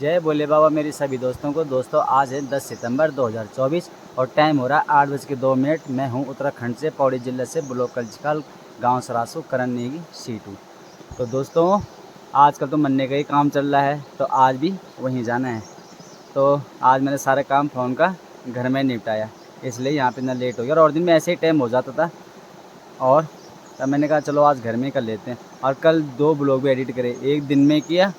जय भोले बाबा मेरी सभी दोस्तों को। दोस्तों आज है 10 सितंबर 2024 और टाइम हो रहा है 8:02। मैं हूं उत्तराखंड से पौड़ी जिले से ब्लॉक कल्चकल गांव सरासू करण नेगी C2। तो दोस्तों आजकल तो मन्ने का ही काम चल रहा है, तो आज भी वहीं जाना है। तो आज मैंने सारा काम फ़ोन का घर में निपटाया, इसलिए यहाँ पे ना लेट हो गया। और दिन में ऐसे ही टाइम हो जाता था, और तब मैंने कहा चलो आज घर में कर लेते हैं। और कल 2 ब्लॉग भी एडिट करे, एक दिन में किया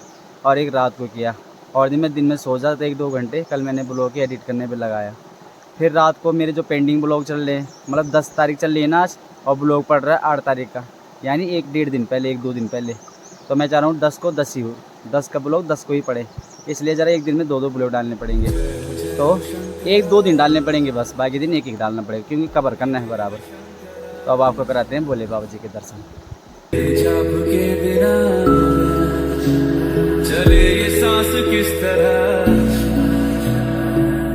और एक रात को किया। और दिन में सो जाता 1-2 घंटे। कल मैंने ब्लॉग ही एडिट करने पे लगाया। फिर रात को मेरे जो पेंडिंग ब्लॉग चल रहे हैं, मतलब 10 तारीख चल रही है ना आज, और ब्लॉग पड़ रहा है 8 तारीख का, यानी 1-1.5 दिन पहले, 1-2 दिन पहले। तो मैं चाह रहा हूँ 10 को 10 ही हो, 10 का ब्लॉग 10 को ही पड़े, इसलिए ज़रा एक दिन में 2-2 ब्लॉग डालने पड़ेंगे। तो 1-2 दिन डालने पड़ेंगे बस, बाकी दिन एक डालना पड़ेगा, क्योंकि कवर करना है बराबर। तो अब आपको कराते हैं भोले बाबा जी के दर्शन। चले ये सांस किस तरह,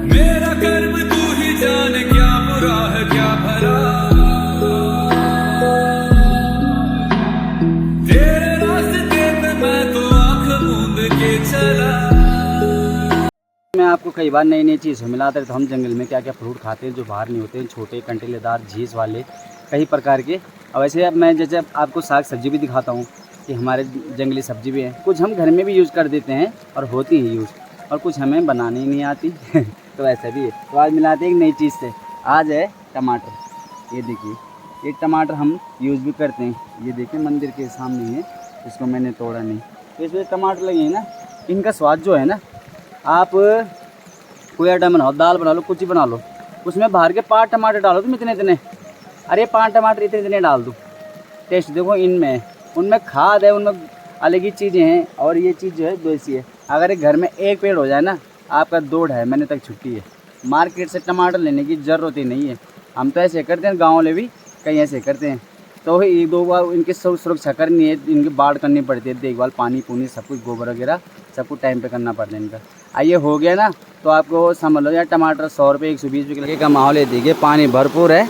मेरा कर्म तू ही जाने, क्या बुरा है क्या भला, तेरे रास्ते पे मैं तो आंख मूंद के चला। मैं आपको कई बार नई नई चीज़ मिलाते रहता हूँ। हम जंगल में क्या क्या फ्रूट खाते हैं जो बाहर नहीं होते हैं, छोटे कंटीलेदार झीस वाले कई प्रकार के। और वैसे अब मैं जैसे आपको साग सब्जी भी दिखाता हूँ कि हमारे जंगली सब्जी भी है, कुछ हम घर में भी यूज़ कर देते हैं और होती है यूज़, और कुछ हमें बनाने ही नहीं आती तो ऐसा भी है। तो आज मिलाते हैं एक नई चीज़ से। आज है टमाटर। ये देखिए, ये टमाटर हम यूज़ भी करते हैं। ये देखिए मंदिर के सामने है, इसको मैंने तोड़ा नहीं। तो इसमें टमाटर लगे हैं ना, इनका स्वाद जो है ना, आप कोई आइटम बनाओ, दाल बना लो, कुछ ही बना लो, उसमें बाहर के 5 टमाटर डालो तुम इतने इतने, अरे 5 टमाटर इतने इतने डाल दो, टेस्ट देखो इनमें, उनमें खाद है, उनमें अलग ही चीज़ें हैं। और ये चीज़ जो है देसी है। अगर एक घर में एक पेड़ हो जाए ना, आपका 2-2.5 महीने तक छुट्टी है। मार्केट से टमाटर लेने की ज़रूरत ही नहीं है। हम तो ऐसे करते हैं, गाँव वाले भी कहीं ऐसे करते हैं। तो 1-2 बार इनकी सुरक्षा करनी है, इनकी बाढ़ करनी पड़ती है, देखभाल, पानी पूनी सब कुछ, गोबर वगैरह सब कुछ टाइम पे करना पड़ता है इनका। आइए हो गया ना, तो आपको समझ लो यार, टमाटर 100 रुपये 120 रुपये का माहौल है। देखिए पानी भरपूर है,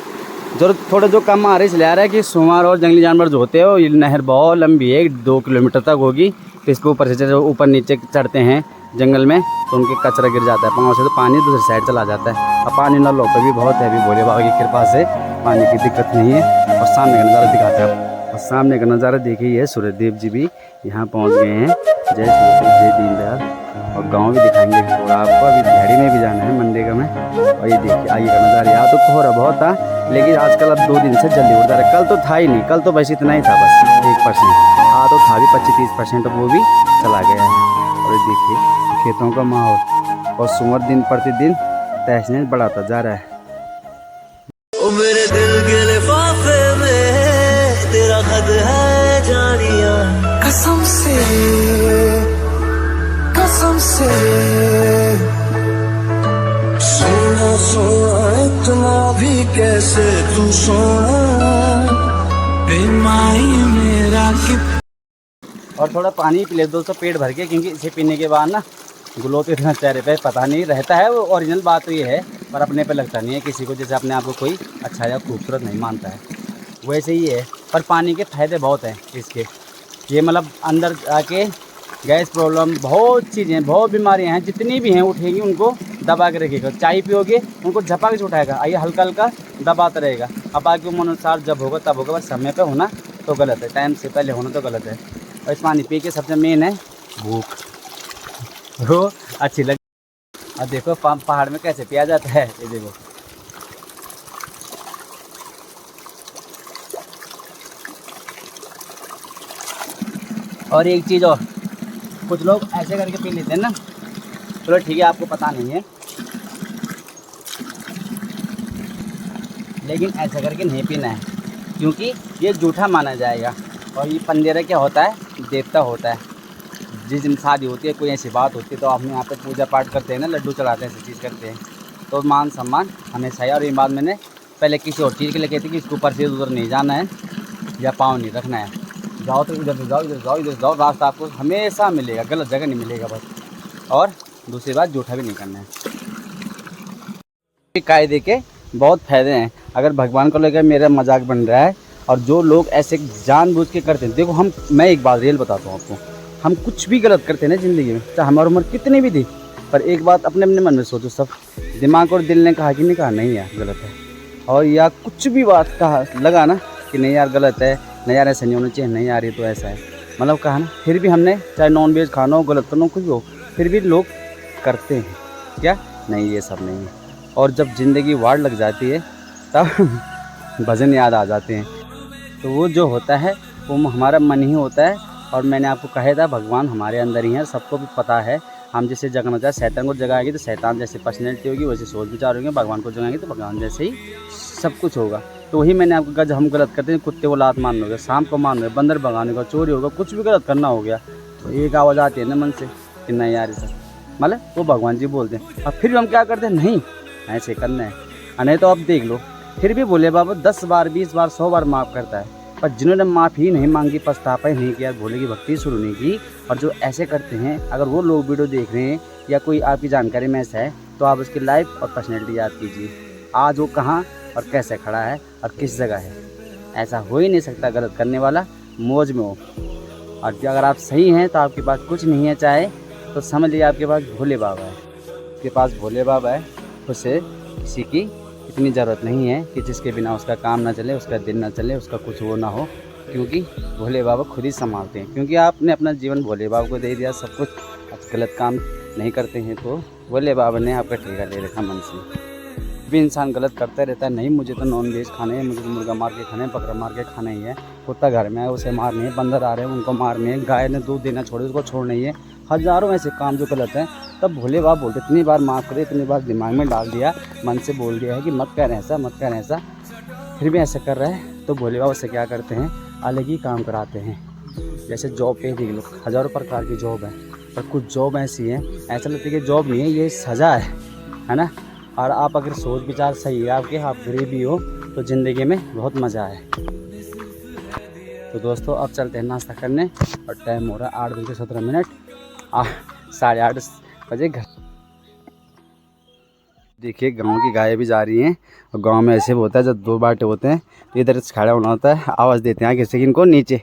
जो थोड़ा जो कम आ रही इसलिए आ रहा है कि सुमार और जंगली जानवर जो होते हैं, वो नहर बहुत लंबी है, 2 किलोमीटर तक होगी। तो इसके ऊपर से जब ऊपर नीचे चढ़ते हैं जंगल में, तो उनके कचरा गिर जाता है पाँव से, तो पानी दूसरी साइड चला जाता है। और पानी नलों पर भी बहुत है, अभी भोले बाबा की कृपा से पानी की दिक्कत नहीं है। और सामने का नज़ारा दिखाते हैं, और सामने का नज़ारा देखिए, ये सूर्यदेव जी भी यहाँ पहुँच गए हैं। जय सूर्यदेव, जय दीनदयाल। और गाँव भी दिखाएंगे, और आपको अभी भेड़ी में भी जाना है मनरेगा में। और ये देखिए आगे का नज़ारा, यहाँ तो कोहरा बहुत था, लेकिन आजकल अब 2 दिन से जल्दी उड़ जा रहा है। कल तो था ही नहीं, कल तो बस इतना ही था, बस 1%। हाँ तो था भी 25-30%, वो भी चला गया है। और ये देखिए खेतों का माहौल, और सुमर दिन प्रतिदिन तहसीन बढ़ाता जा रहा है। ओ मेरे दिल के लिफाफे में तेरा खत है जानिया, कसम से सोना सोना इतना भी कैसे तू सोना, बेमाई मेरा कि। और थोड़ा पानी पी ले दोस्तों पेट भर के, क्योंकि इसे पीने के बाद ना ग्लो तो इतना चेहरे पे पता नहीं रहता है। वो ओरिजिनल बात तो ये है, पर अपने पे लगता नहीं है किसी को, जैसे अपने आप को कोई अच्छा या खूबसूरत नहीं मानता है, वैसे ही है। पर पानी के फ़ायदे बहुत हैं इसके। ये मतलब अंदर आके गैस प्रॉब्लम, बहुत चीज़ें, बहुत बीमारियां हैं, जितनी भी हैं उठेंगी उनको दबा के रखेगा। चाय पियोगे उनको झपा के उठाएगा, आइए हल्का हल्का दबाता रहेगा। अब बाकी उम्र अनुसार जब होगा तब होगा, बस समय पे होना तो गलत है, टाइम से पहले होना तो गलत है। और इस पानी पी के सबसे मेन है भूख, वो अच्छी लगी। और देखो पहाड़ में कैसे पिया जाता है, ये देखो। और एक चीज़ और, कुछ लोग ऐसे करके पी लेते हैं ना, चलो ठीक है आपको पता नहीं है, लेकिन ऐसा करके नहीं पीना है, क्योंकि ये जूठा माना जाएगा। और ये पंदेरा क्या होता है, देवता होता है। जिस दिन शादी होती है, कोई ऐसी बात होती है, तो हम यहाँ पे पूजा पाठ करते हैं ना, लड्डू चढ़ाते हैं, ऐसी चीज़ करते हैं, तो मान सम्मान हमेशा है। और ये बात मैंने पहले किसी और चीज़ के लिए कहती कि इसके ऊपर से उधर नहीं जाना है या पाँव नहीं रखना है, जाओ तो इधर से जाओ, इधर जाओ, इधर जाओ, रास्ता आपको हमेशा मिलेगा, गलत जगह नहीं मिलेगा बस। और दूसरी बात, जूठा भी नहीं करना है। कायदे के बहुत फ़ायदे हैं। अगर भगवान को लेकर मेरा मजाक बन रहा है, और जो लोग ऐसे जानबूझ के करते हैं, देखो मैं एक बात रियल बताता हूँ आपको, हम कुछ भी गलत करते हैं ना ज़िंदगी में, चाहे हमारी उम्र कितनी भी थी, पर एक बात अपने अपने मन में सोचो, सब दिमाग और दिल ने कहा कि नहीं कहा नहीं यार गलत है, और या कुछ भी बात कहा लगा ना कि नहीं यार गलत है, नहीं यार ऐसा नहीं होना चाहिए, नहीं यार ये तो ऐसा है, मतलब कहा ना, फिर भी हमने चाहे नॉन वेज खाना हो, गलत करना हो, कुछ भी हो, फिर भी लोग करते हैं क्या, नहीं ये सब नहीं है। और जब ज़िंदगी वार लग जाती है तब भजन याद आ जाते हैं। तो वो जो होता है वो हमारा मन ही होता है। और मैंने आपको कहा था भगवान हमारे अंदर ही है, सबको भी पता है। हम जैसे जगना चाहे, शैतान को जगाएंगे तो शैतान जैसे पर्सनैलिटी होगी, वैसे सोच विचार होंगे, भगवान को जगाएंगे तो भगवान जैसे ही सब कुछ होगा। तो वही मैंने आपको कहा, जब हम गलत करते हैं, कुत्ते को लात मारना हो गया, सांप को मारना हो गया, बंदर भगाने का, चोरी होगा, कुछ भी गलत करना हो गया, तो एक आवाज़ आती है ना मन से कि नहीं यार सर, मतलब वो भगवान जी बोलते हैं। अब फिर भी हम क्या करते हैं, नहीं ऐसे करना है, नहीं तो आप देख लो, फिर भी भोले बाबा 10 बार 20 बार 100 बार माफ़ करता है। पर जिन्होंने माफ़ी नहीं मांगी, पछतावा नहीं किया, भोले की भक्ति शुरू नहीं की, और जो ऐसे करते हैं, अगर वो लोग वीडियो देख रहे हैं या कोई आपकी जानकारी में ऐसा है, तो आप उसकी लाइफ और पर्सनैलिटी याद कीजिए, आज वो कहाँ और कैसे खड़ा है और किस जगह है। ऐसा हो ही नहीं सकता, गलत करने वाला मौज में हो। और अगर आप सही हैं तो आपके पास कुछ नहीं है, चाहे तो समझ लीजिए आपके पास भोले बाबा है, आपके पास भोले बाबा है, उसे किसी की इतनी ज़रूरत नहीं है कि जिसके बिना उसका काम ना चले, उसका दिन ना चले, उसका कुछ वो ना हो, क्योंकि भोले बाबा खुद ही संभालते हैं। क्योंकि आपने अपना जीवन भोले बाबा को दे दिया सब कुछ, आप गलत काम नहीं करते हैं तो भोले बाबा ने आपका ठेका ले रखा मन से। भी इंसान गलत करता रहता है, नहीं मुझे तो नॉन वेज खाना है, मुझे तो मुर्गा मार के खाना है, बकरा मार के खाना ही है, कुत्ता घर में है उसे मारने है, बंदर आ रहे हैं उनको मारने है, गाय ने दूध देना छोड़े उसको छोड़ना ही है, हज़ारों ऐसे काम जो गलत हैं। तब भोले बाबा बोलते इतनी बार माफ़ करे, इतनी बार दिमाग में डाल दिया, मन से बोल दिया है कि मत कर ऐसा, मत कर ऐसा, फिर भी ऐसा कर रहा है, तो भोले बाबा से क्या करते हैं, अलग ही काम कराते हैं। जैसे जॉब पे देख लो, हज़ारों प्रकार की जॉब है, पर कुछ जॉब ऐसी हैं, ऐसा लगता है कि जॉब नहीं है, ये सज़ा है ना। और आप अगर सोच विचार सही है आपके, आप गरीब भी हो, तो ज़िंदगी में बहुत मज़ा है। तो दोस्तों अब चलते हैं नाश्ता करने, और टाइम हो रहा है 8:17, 8:30 बजे घर। देखिए गांव की गायें भी जा रही हैं, और गांव में ऐसे होता है जब 2 बाटे होते हैं तो इधर खड़ा होना होता है, आवाज़ देते हैं आगे से इनको नीचे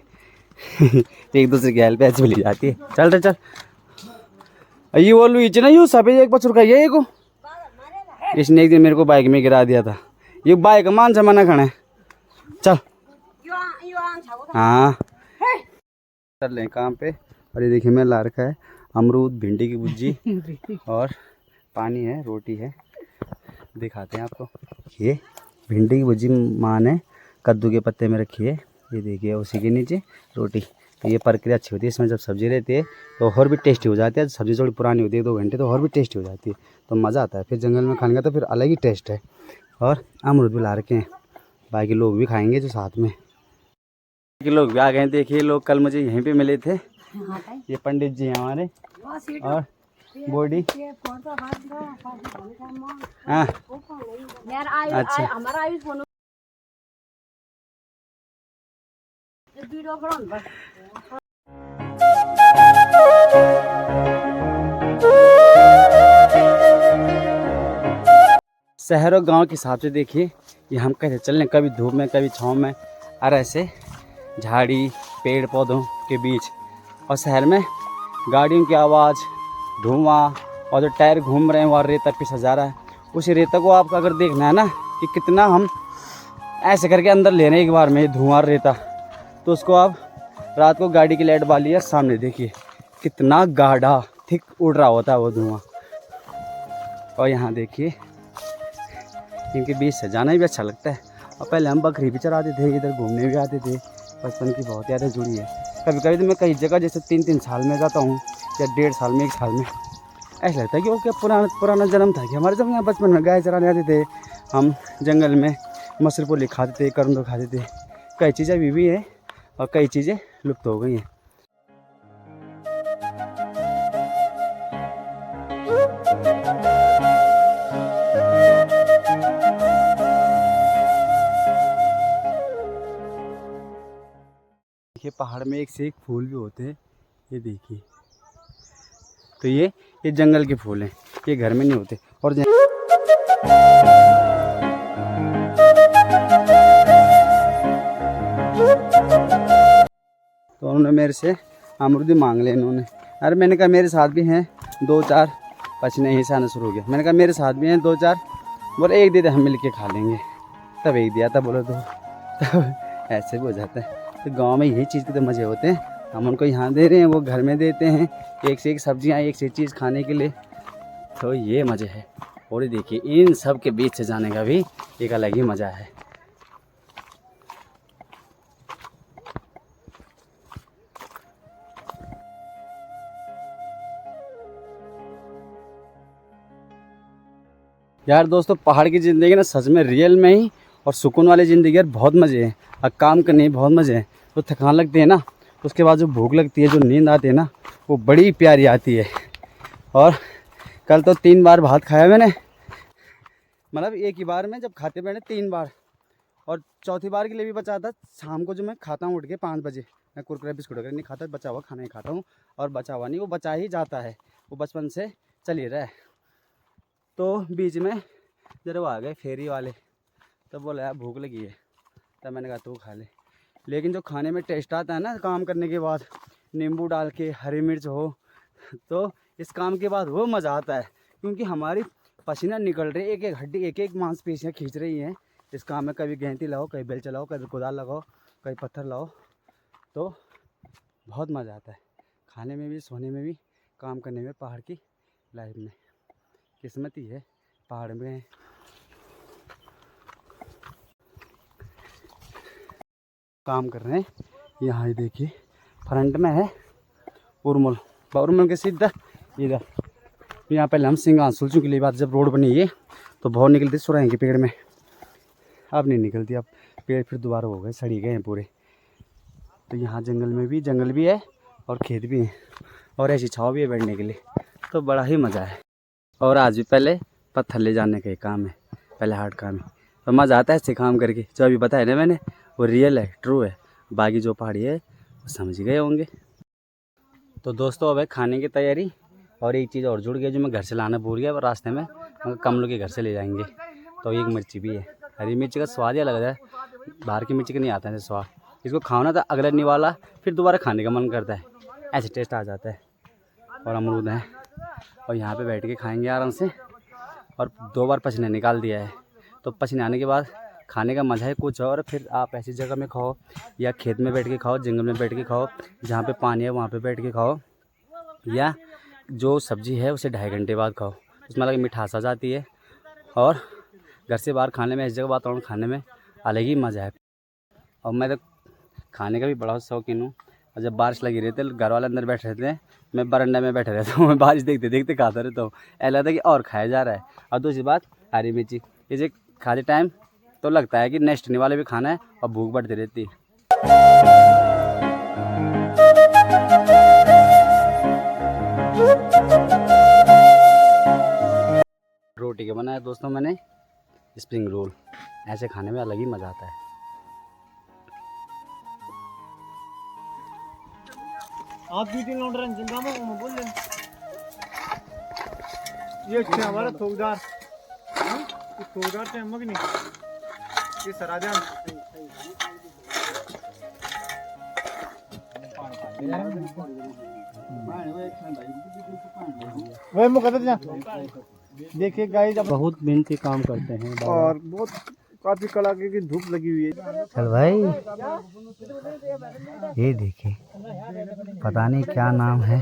एक दूसरे की हेल्प पे ऐसे मिली जाती है। चल रहे चल, ये बोलू नीचे ना, यूँ सफेद एक बच्चों का ये को इसने एक दिन मेरे को बाइक में गिरा दिया था, ये बाइक मान जमाना खड़ा है। चल हाँ चल रहे काम पे। और ये देखिए मैं ला रखा है अमरूद, भिंडी की भुजी और पानी है, रोटी है, दिखाते हैं आपको। ये भिंडी की भुजी माँ ने कद्दू के पत्ते में रखी है, ये देखिए उसी के नीचे रोटी। तो ये प्रक्रिया अच्छी होती है, इसमें जब सब्ज़ी रहती है तो और भी टेस्टी हो जाती है। सब्ज़ी थोड़ी पुरानी होती है 2 घंटे, तो और भी टेस्टी हो जाती है, तो मज़ा आता है। फिर जंगल में खाने का तो फिर अलग ही टेस्ट है। और अमरूद भी ला रखे हैं, बाकी लोग भी खाएंगे जो साथ में, बाकी लोग भी आ गए हैं। देखिए लोग कल मुझे यहीं पे मिले थे, ये पंडित जी हैं हमारे, और बॉडी हाँ अच्छा शहर और गांव के हिसाब से देखिए, ये हम कैसे चल रहे, कभी धूप में कभी छाँव में, और ऐसे झाड़ी पेड़ पौधों के बीच। और शहर में गाड़ियों की आवाज़, धुआं, और जो टायर घूम रहे हैं वहाँ रेता पिसा जा रहा है। उस रेता को आपको अगर देखना है ना कि कितना हम ऐसे करके अंदर ले रहे हैं एक बार में धुआं रेता, तो उसको आप रात को गाड़ी की लाइट बाली है सामने देखिए कितना गाढ़ा थिक उड़ रहा होता है वो धुआं। और यहाँ देखिए इनके बीच से जाना भी अच्छा लगता है। और पहले हम बकरी भी चराते थे, इधर घूमने भी आते थे, बचपन की बहुत यादें जुड़ी है। कभी कभी तो मैं कई जगह जैसे 3-3 साल में जाता हूँ, या 1.5 साल में 1 साल में, ऐसा लगता है कि वो क्या पुराना जन्म था कि हमारे जब यहाँ बचपन में गाय चराने आते थे, हम जंगल में मसर पोली खाते थे, करंदो खाते थे। कई चीज़ें अभी भी है और कई चीज़ें लुप्त हो गई हैं। देखिए पहाड़ में एक से एक फूल भी होते हैं, ये देखिए। तो ये जंगल के फूल हैं, ये घर में नहीं होते। और तो उन्होंने मेरे से अमरूद ही मांग ले इन्होंने। अरे मैंने कहा मेरे साथ भी हैं 2-4, पसीने यहीं से आना शुरू हो गया। मैंने कहा मेरे साथ भी हैं 2-4, बोले एक दे दे हम मिल के खा लेंगे, तब एक दिया था, बोले तो तब ऐसे भी हो जाता है। तो गांव में यही चीज़ के तो मज़े होते हैं, हम उनको यहाँ दे रहे हैं, वो घर में देते हैं एक से एक सब्जियाँ, एक से एक चीज़ खाने के लिए, तो ये मज़े है। और देखिए इन सब के बीच से जाने का भी एक अलग ही मज़ा है। यार दोस्तों, पहाड़ की ज़िंदगी ना सच में रियल में ही और सुकून वाली ज़िंदगी यार, बहुत मज़े हैं। और काम करने में बहुत मज़े हैं। तो थकान लगती है ना, उसके बाद जो भूख लगती है, जो नींद आती है ना, वो बड़ी प्यारी आती है। और कल तो 3 बार भात खाया मैंने, मतलब एक ही बार में जब खाते मैंने 3 बार, और चौथी बार के लिए भी बचा था। शाम को जो मैं खाता हूँ उठ के 5 बजे, मैं कुरकुरे बिस्कुट वगैरह नहीं खाता, बचा हुआ खाना ही खाता हूँ। और बचा हुआ नहीं, वो बचा ही जाता है, वो बचपन से चल ही रहा है। तो बीच में जरा वो आ गए फेरी वाले, तो बोला यार भूख लगी है, तब मैंने कहा तू खा ले। लेकिन जो खाने में टेस्ट आता है ना काम करने के बाद, नींबू डाल के, हरी मिर्च हो, तो इस काम के बाद वो मज़ा आता है। क्योंकि हमारी पसीना निकल रही है, एक एक हड्डी, एक एक मांसपेशियाँ खींच रही हैं इस काम में। कभी गेंती लाओ, कभी बेल चलाओ, कभी कुदाल लगाओ, कभी पत्थर लाओ, तो बहुत मज़ा आता है खाने में भी, सोने में भी, काम करने में। पहाड़ की लाइफ में किस्मत ही है, पहाड़ में काम कर रहे हैं। यहाँ ही देखिए फ्रंट में है उर्मल, उर्मल के सीधा इधर। यहाँ पहले हम सिंगांसुल चुके लिए बात, जब रोड बनी ये तो बहुत निकलती सुराही के पेड़ में, अब नहीं निकलती। अब पेड़ फिर दोबारा हो गए, सड़ी गए हैं पूरे। तो यहाँ जंगल भी है और खेत भी है, और ऐसी छाव भी है बैठने के लिए, तो बड़ा ही मज़ा है। और आज भी पहले पत्थर ले जाने का ही काम है, पहले हार्ड काम है, तो मज़ा आता है ऐसे काम करके। जो अभी बताया ना मैंने, वो रियल है, ट्रू है। बाकी जो पहाड़ी है वो समझ गए होंगे। तो दोस्तों अब है खाने की तैयारी। और एक चीज़ और जुड़ गई जो मैं घर से लाना भूल गया, और रास्ते में कमलों के घर से ले जाएंगे। तो एक मिर्ची भी है, हरी मिर्ची का स्वाद ही अलग है, बाहर की मिर्ची का नहीं आता है स्वाद। इसको खाओ ना तो अगला निवाला फिर दोबारा खाने का मन करता है, ऐसे टेस्ट आ जाता है। और अमरूद है, और यहाँ पे बैठ के खाएंगे आराम से। और 2 बार पसीना निकाल दिया है, तो पसीने आने के बाद खाने का मज़ा है कुछ और। फिर आप ऐसी जगह में खाओ, या खेत में बैठ के खाओ, जंगल में बैठ के खाओ, जहाँ पे पानी है वहाँ पे बैठ के खाओ, या जो सब्ज़ी है उसे 2.5 घंटे बाद खाओ, उसमें अलग मिठास आ जाती है। और घर से बाहर खाने में, इस जगह वातावरण खाने में अलग ही मज़ा है। और मैं तो खाने का भी बड़ा शौकीन हूँ। और जब बारिश लगी रहती है, घर वाले अंदर बैठे रहते हैं, मैं बरंडा में बैठे रहता हूँ, मैं बारिश देखते देखते खाता रहता हूँ। ऐसा लगता है कि और खाया जा रहा है। और दूसरी बात, हरी मिर्ची इसे खाते टाइम तो लगता है कि नेक्स्ट आने वाले भी खाना है, और भूख बढ़ती रहती है। रोटी के बनाया दोस्तों मैंने स्प्रिंग रोल, ऐसे खाने में अलग ही मज़ा आता है। आप भी 3 लौंडर हैं जिंदा में बोल ले। ये क्या हमारा थोकदार, ये थोकदार से हम नहीं, ये सराजान वही मुकद्दर देखिए गाइस, बहुत मेहनती काम करते हैं और बहुत काफी कड़ाके की धूप लगी हुई है। चल भाई, ये देखिए पता नहीं क्या नाम है।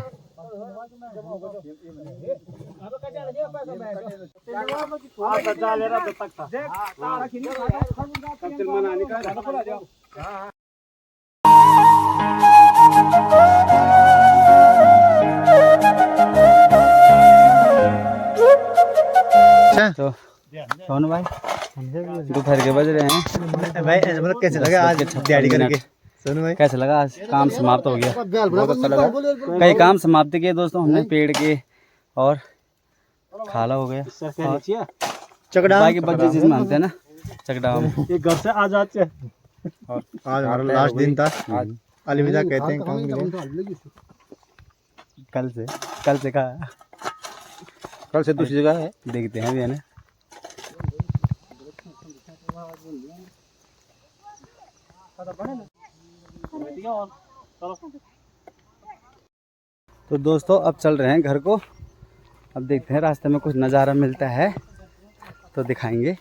तो सोनू भाई दोपहर के बज रहे हैं भाई, मतलब कैसे लगा आज तैयारी करके? सोनू भाई कैसे लगा? आज काम समाप्त हो गया, बहुत अच्छा लगा। कई काम समाप्त किए दोस्तों हमने, पेड़ के और खाला हो गया, चकड़ा बाकी बच्चे जिसमें हम थे ना चकडाम। ये घर से आजाद से और आज हमारा लास्ट दिन था, आज अलविदा कहते हैं काम के लिए। कल से कहा, कल से दूसरी जगह है, देखते हैं अभी है ना। तो दोस्तों अब चल रहे हैं घर को। अब देखते हैं रास्ते में कुछ नज़ारा मिलता है तो दिखाएंगे। तो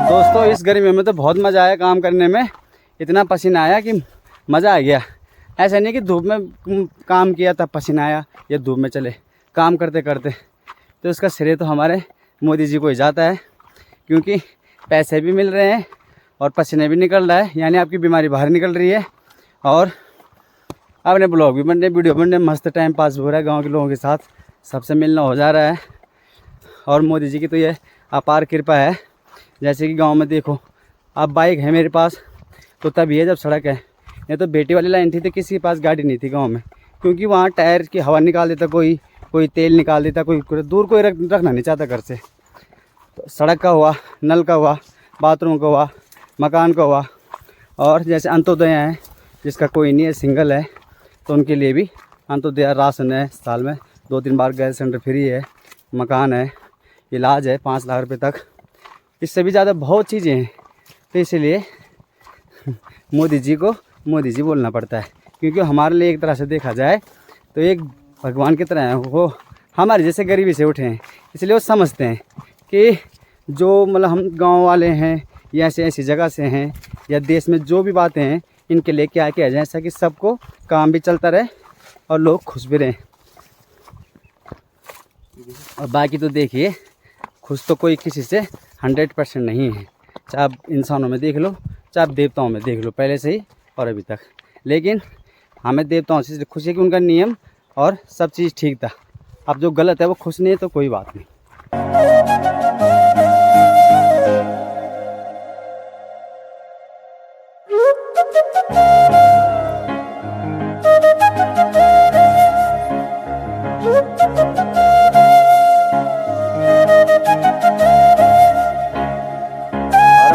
दोस्तों इस गर्मी में तो बहुत मज़ा आया काम करने में, इतना पसीना आया कि मज़ा आ गया। ऐसा नहीं कि धूप में काम किया तब पसीना आया या धूप में चले, काम करते करते। तो इसका श्रेय तो हमारे मोदी जी को ही जाता है, क्योंकि पैसे भी मिल रहे हैं और पसीने भी निकल रहा है, यानी आपकी बीमारी बाहर निकल रही है और अपने ब्लॉग भी बन रहे, वीडियो बन रहे, मस्त टाइम पास हो रहा है गांव के लोगों के साथ, सबसे मिलना हो जा रहा है। और मोदी जी की तो ये अपार कृपा है। जैसे कि गांव में देखो, अब बाइक है मेरे पास तो तभी है जब सड़क है, नहीं तो बेटी वाली लाइन थी तो किसी के पास गाड़ी नहीं थी गाँव में, क्योंकि वहाँ टायर की हवा निकाल देता कोई तेल निकाल देता, कोई दूर कोई रखना नहीं चाहता घर से। तो सड़क का हुआ, नल का हुआ, बाथरूम का हुआ, मकान का हुआ। और जैसे अंत्योदय हैं जिसका कोई नहीं है, सिंगल है, तो उनके लिए भी अंत्योदय राशन है, साल में 2-3 बार गैस सिलेंडर फ्री है, मकान है, इलाज है 5 लाख रुपए तक, इससे भी ज़्यादा बहुत चीज़ें हैं। तो इसलिए मोदी जी को मोदी जी बोलना पड़ता है, क्योंकि हमारे लिए एक तरह से देखा जाए तो एक भगवान की तरह है। वो हमारे जैसे गरीबी से उठे हैं, इसलिए वो समझते हैं कि जो मतलब हम गांव वाले हैं या ऐसी जगह से हैं या देश में जो भी बातें हैं इनके लिए क्या किया जाए, ऐसा कि सबको काम भी चलता रहे और लोग खुश भी रहें। और बाकी तो देखिए, खुश तो कोई किसी से 100% नहीं है, चाहे आप इंसानों में देख लो, चाहे आप देवताओं में देख लो, पहले से ही और अभी तक। लेकिन हमें देवताओं से खुश है कि उनका नियम और सब चीज़ ठीक था। अब जो गलत है वो खुश नहीं है तो कोई बात नहीं।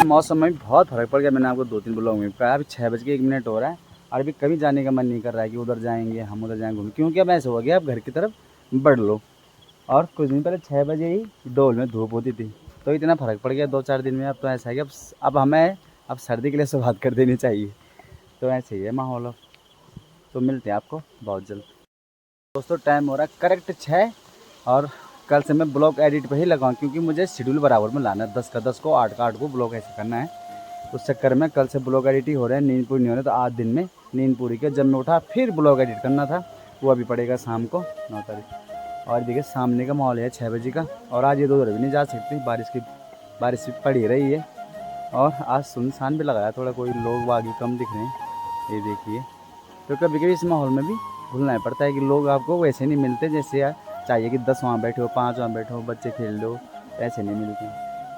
मौसम में भी बहुत फ़र्क पड़ गया। मैंने आपको 2-3 ब्लॉग में कहा, अभी 6:01 हो रहा है और अभी कभी जाने का मन नहीं कर रहा है कि उधर जाएंगे, हम उधर जाएंगे घूमने, क्योंकि अब ऐसा हो गया अब घर की तरफ बढ़ लो। और कुछ दिन पहले 6 बजे ही डोल में धूप होती थी, तो इतना फ़र्क पड़ गया 2-4 दिन में। अब तो ऐसा है कि अब हमें सर्दी के लिए शुरुआत कर देनी चाहिए। तो ऐसे ही है माहौल। तो मिलते हैं आपको बहुत जल्द। दोस्तों टाइम हो रहा है करेक्ट 6 और कल से मैं ब्लॉग एडिट पे ही लगाऊँ, क्योंकि मुझे शेड्यूल बराबर में लाना है, 10 का 10 को 8 का 8 को ब्लॉग ऐसे करना है। उस चक्कर में कल से ब्लॉग एडिट ही हो रहे हैं, नींद पूरी नहीं हो रही, तो आज दिन में नींद पूरी के जब मैं उठा फिर ब्लॉग एडिट करना था, वो अभी पड़ेगा शाम को 9 तारीख। और देखिए सामने का माहौल है 6 बजे का, और आज ये 2 भी नहीं जा सकती, बारिश भी पड़ी रही है। और आज सुनसान भी लगाया थोड़ा, कोई लोग बागी कम दिख रहे हैं, ये देखिए। तो कभी कभी इस माहौल में भी भूलना पड़ता है कि लोग आपको वैसे नहीं मिलते जैसे चाहिए कि 10 वहाँ बैठे हो, 5 वहाँ बैठे हो, बच्चे खेल लो, ऐसे नहीं मिलते।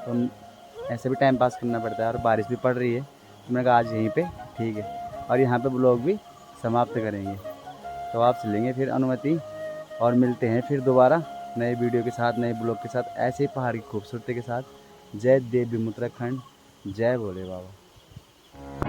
तो ऐसे भी टाइम पास करना पड़ता है। और बारिश भी पड़ रही है, तो मैंने कहा आज यहीं पे ठीक है, और यहाँ पे ब्लॉग भी समाप्त करेंगे। तो आप चलेंगे फिर अनुमति, और मिलते हैं फिर दोबारा नए वीडियो के साथ, नए ब्लॉग के साथ, ऐसे ही पहाड़ की खूबसूरती के साथ। जय देव उत्तराखंड, जय भोले बाबा।